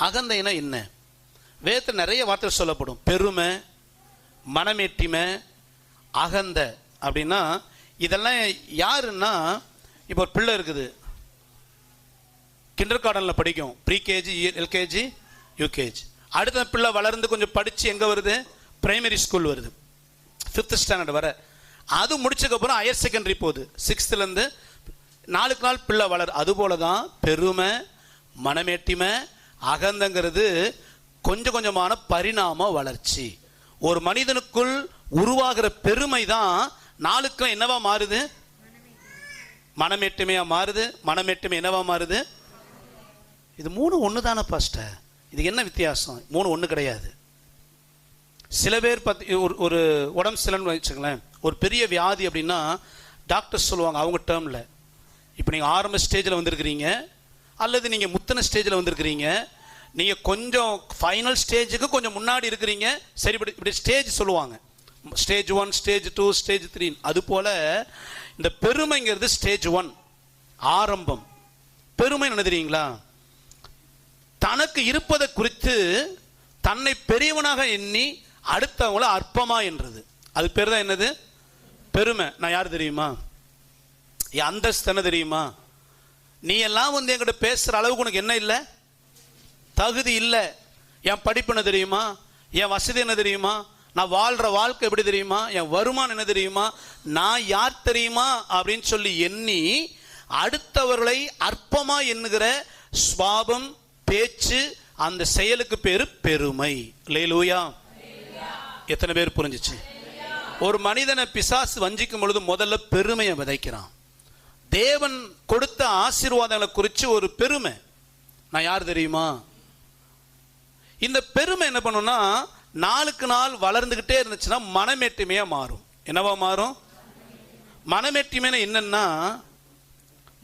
அகந்தைனா என்ன? வேதத்தில் நிறைய வார்த்தை சொல்லப்படும். பெருமை, மனமேட்டிமை, அகந்த அப்படின்னா இதெல்லாம் யாருன்னா, இப்போ ஒரு பிள்ளை இருக்குது, கிண்டர் கார்டனில் படிக்கும், ப்ரீகேஜி, எல்கேஜி, யூகேஜி. அடுத்த பிள்ளை வளர்ந்து கொஞ்சம் படித்து எங்கே வருது? பிரைமரி ஸ்கூல் வருது, 5th ஸ்டாண்டர்ட் வர. அது முடிச்சதுக்கப்புறம் ஹையர் செகண்டரி போகுது, 6th நாளுக்கு நாள் பிள்ளை வளர். அதுபோல தான் பெருமை, மனமேட்டிமை, அகந்தங்கிறது கொஞ்சம் கொஞ்சமான பரிணாம வளர்ச்சி. ஒரு மனிதனுக்குள் உருவாகிற பெருமை தான் நாளுக்கு என்னவா மாறுது? மனமேட்டுமையா மாறுது. மனமேட்டுமை என்னவா மாறுது? இது 3 ஒன்று தானே பாஸ்டர், இது என்ன வித்தியாசம்? 3 ஒன்று கிடையாது. சில பேர் ஒரு உடம்பு சிலன்னு வச்சுங்களேன், ஒரு பெரிய வியாதி அப்படின்னா டாக்டர் சொல்லுவாங்க அவங்க டேர்மில், இப்போ நீங்கள் ஆரம்ப ஸ்டேஜில் வந்திருக்கிறீங்க, அல்லது நீங்கள் முத்தின ஸ்டேஜில் வந்திருக்கிறீங்க, நீங்கள் கொஞ்சம் ஃபைனல் ஸ்டேஜுக்கு கொஞ்சம் முன்னாடி இருக்கிறீங்க, சரி இப்படி ஸ்டேஜ் சொல்லுவாங்க, ஸ்டேஜ் 1, ஸ்டேஜ் 2, ஸ்டேஜ் 3. அதுபோல் இந்த பெருமைங்கிறது ஸ்டேஜ் 1, ஆரம்பம். பெருமை என்ன தெரியுங்களா? தனக்கு இருப்பதை குறித்து தன்னை பெரியவனாக எண்ணி அடுத்தவங்கள அற்பமா என்றது, அது பேர் தான் என்னது? பெருமை. நான் யார் தெரியுமா? என் அந்தஸ்து என்ன தெரியுமா? நீ எல்லாம் என்கிட்ட பேசுற அளவுக்கு உனக்கு என்ன இல்லை? தகுதி இல்லை. என் படிப்பு என்ன தெரியுமா? என் வசதி என்ன தெரியுமா? நான் வாழ்ற வாழ்க்கை எப்படி தெரியுமா? என் வருமானம் என்ன தெரியுமா? நான் யார் தெரியுமா அப்படின்னு சொல்லி எண்ணி அடுத்தவர்களை அற்பமா எண்ணுகிற சுபாவம், பேச்சு, அந்த செயலுக்கு பேரு பெருமை. அல்லேலூயா. எத்தனை பேர் புரிஞ்சிச்சு? ஒரு மனிதனை பிசாசு வஞ்சிக்கும் பொழுது முதல்ல பெருமையை விதைக்கிறான். தேவன் கொடுத்த ஆசீர்வாதங்களை குறித்து ஒரு பெருமை, நான் யார் தெரியுமா? இந்த பெருமை என்ன பண்ணுன்னா நாளுக்கு நாள் வளர்ந்துகிட்டே இருந்துச்சுன்னா மனமேட்டுமையா மாறும். என்னவா மாறும்? மனமேட்டுமைனா என்னன்னா,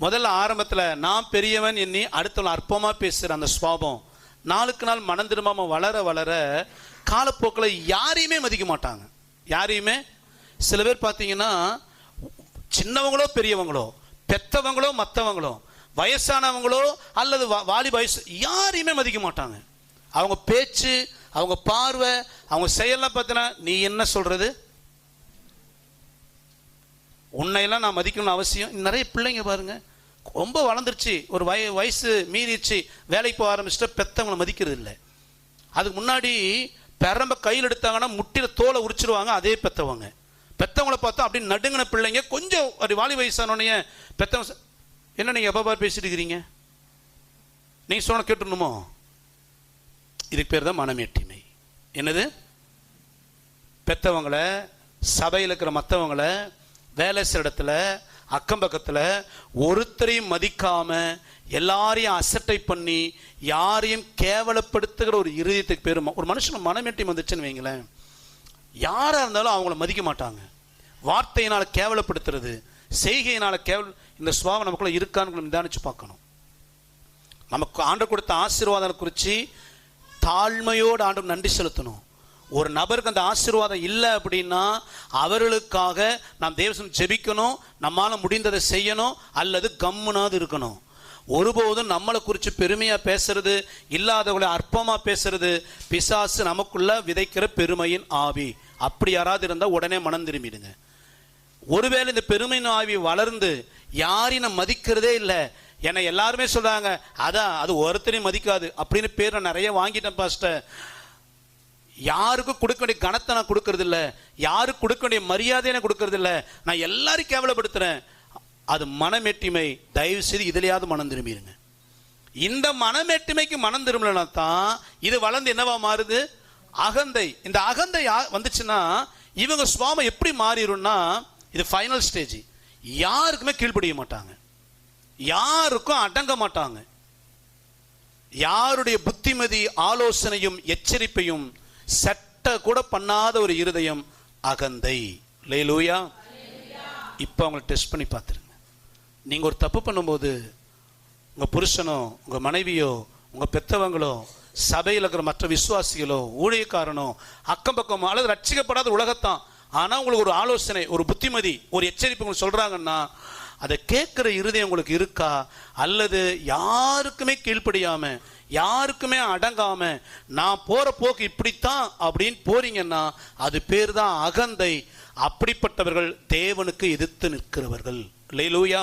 முதல்ல ஆரம்பத்தில் நான் பெரியவன் எண்ணி அடுத்தவன் அற்பமா பேசுற அந்த சுபாவம் நாளுக்கு நாள் மனம் திரும்பாம வளர வளர காலப்போக்கில் யாரையுமே மதிக்க மாட்டாங்க. யாரையுமே. சில பேர் பார்த்தீங்கன்னா சின்னவங்களோ பெரியவங்களோ, பெத்தவங்களோ மற்றவங்களோ, வயசானவங்களோ அல்லது வாலி வயசு, யாரையுமே மதிக்க மாட்டாங்க. அவங்க பேச்சு, அவங்க பார்வை, அவங்க செயல்லாம் பார்த்தீங்கன்னா நீ என்ன சொல்றது, உன்னையெல்லாம் நான் மதிக்கணும்னு அவசியம். நிறைய பிள்ளைங்க பாருங்க, ரொம்ப வளர்ந்துருச்சு, ஒரு வயசு மீறிச்சு, வேலைக்கு போக ஆரம்பிச்சுட்டு பெத்தவங்களை மதிக்கிறது இல்லை. அதுக்கு முன்னாடி பெரம்ப கையில் எடுத்தாங்கன்னா முட்டில தோலை உரிச்சிருவாங்க. அதே பெத்தவங்களை பார்த்தா அப்படி நடுங்கின பிள்ளைங்க கொஞ்சம் ஒரு வாலி வயசானோடனே பெத்தவங்க, என்ன நீங்கள் எப்போ பார் பேசிட்டு இருக்கிறீங்க, நீங்கள் சொன்ன கேட்டுணுமோ? இதுக்கு பேர் தான் மனமேட்டிமை. என்னது? பெத்தவங்களை, சபையில் இருக்கிற மற்றவங்களை, வேலை செய்கிற இடத்துல, அக்கம் பக்கத்தில் ஒருத்தரையும் மதிக்காம எல்லாரையும் அசட்டை பண்ணி யாரையும் கேவலப்படுத்துகிற ஒரு இருதயத்துக்கு பேர் ஒரு மனுஷன் மனமேட்டிமை வந்துச்சுன்னு வைங்களேன், யாராக இருந்தாலும் அவங்கள மதிக்க மாட்டாங்க. வார்த்தையினால் கேவலப்படுத்துறது, செய்கையினால் இந்த சுபாவம் நமக்குள்ள இருக்கான்னு நிதானிச்சு பார்க்கணும். நமக்கு ஆண்டவர் கொடுத்த ஆசீர்வாதம் குறித்து தாழ்மையோடு ஆண்டவர் நன்றி செலுத்தணும். ஒரு நபருக்கு அந்த ஆசீர்வாதம் இல்லை அப்படின்னா அவர்களுக்காக நாம் தேவசம் ஜெபிக்கணும், நம்மால் முடிந்ததை செய்யணும், அல்லது கம்முனாது இருக்கணும். ஒருபோதும் நம்மளை குறித்து பெருமையாக பேசுறது, இல்லாதவங்களை அற்பமாக பேசுறது பிசாசு நமக்குள்ள விதைக்கிற பெருமையின் ஆவி. அப்படி யாராவது இருந்தால் உடனே மனம் திரும்பிடுங்க. ஒருவேளை இந்த பெருமையின் ஆவி வளர்ந்து யாரையும் மதிக்கிறதே இல்லை, என்னை எல்லாருமே சொல்றாங்க அதான் அது ஒருத்தரையும் மதிக்காது அப்படின்னு பேர் நான் நிறைய வாங்கிட்டேன் பாஸ்டர். யாருக்கும் கொடுக்க வேண்டிய கணத்தை நான் கொடுக்கறது இல்லை, யாருக்கு கொடுக்க வேண்டிய மரியாதையை நான் கொடுக்கறது இல்லை, நான் எல்லாரையும் கேவலப்படுத்துறேன். அது மனமேட்டிமை. தயவு செய்து இதுலையாவது மனம் திரும்பிடுங்க. இந்த மனமேட்டிமைக்கு மனம் திரும்பலனா தான் இது வளர்ந்து என்னவா மாறுது? அகந்தை. இந்த அகந்தை வந்துச்சுன்னா இவங்க சுவாமம் எப்படி மாறிடும்னா, இது ஃபைனல் ஸ்டேஜ். யாருக்குமே கீழ்ப்படிய மாட்டாங்க, யாருக்கும் அடங்க மாட்டாங்க. யாருடைய புத்திமதி ஆலோசனையும் எச்சரிப்பையும் சட்ட கூட பண்ணாத ஒரு இருதயம் அகந்தை. அல்லேலூயா. இப்போ அவங்களை டெஸ்ட் பண்ணி பார்த்துருங்க. நீங்கள் ஒரு தப்பு பண்ணும்போது உங்கள் புருஷனோ, உங்கள் மனைவியோ, உங்கள் பெத்தவங்களோ, சபையில் இருக்கிற மற்ற விசுவாசிகளோ, ஊழியக்காரனோ, அக்கம் பக்கமோ அல்லது ரட்சிக்கப்படாத உலகத்தான், ஆனால் உங்களுக்கு ஒரு ஆலோசனை, ஒரு புத்திமதி, ஒரு எச்சரிப்பு உங்களுக்கு சொல்கிறாங்கன்னா அதை கேட்குற இருதயம் உங்களுக்கு இருக்கா? அல்லது யாருக்குமே கீழ்ப்படியாம, யாருக்குமே அடங்காம, நான் போற போக்கு இப்படித்தான் அப்படின்னு போறீங்கன்னா அது பேர் தான் அகந்தை. அப்படிப்பட்டவர்கள் தேவனுக்கு எதிர்த்து நிற்கிறவர்கள். அல்லேலூயா.